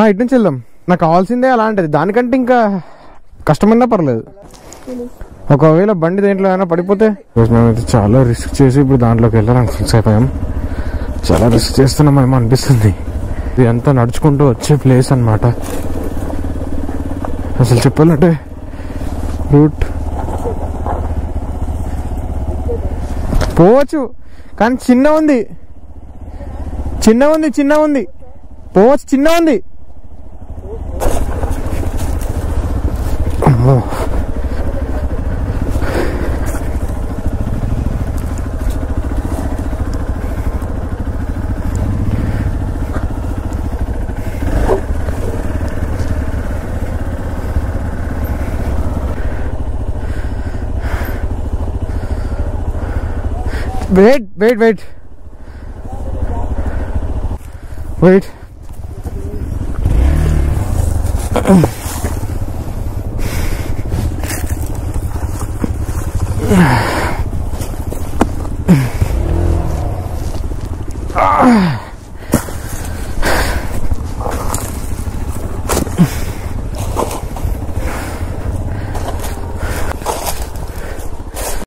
ఇటు నుంచి వెళ్దాం. నాకు కావాల్సిందే అలాంటిది, దానికంటే ఇంకా కష్టమైనా పర్లేదు. ఒకవేళ బండి దేంట్లో అయినా పడిపోతే. మేమైతే చాలా రిస్క్ చేసి ఇప్పుడు దాంట్లోకి వెళ్ళడానికి ఫిక్స్ అయిపోయాం. చాలా రిస్క్ చేస్తున్నామేమో అనిపిస్తుంది. ఇది అంతా నడుచుకుంటూ వచ్చే ప్లేస్ అన్నమాట. అసలు చెప్పాలంటే రూట్ పోవచ్చు, కానీ చిన్న ఉంది పోవచ్చు, చిన్న ఉంది. అమ్మో, wait.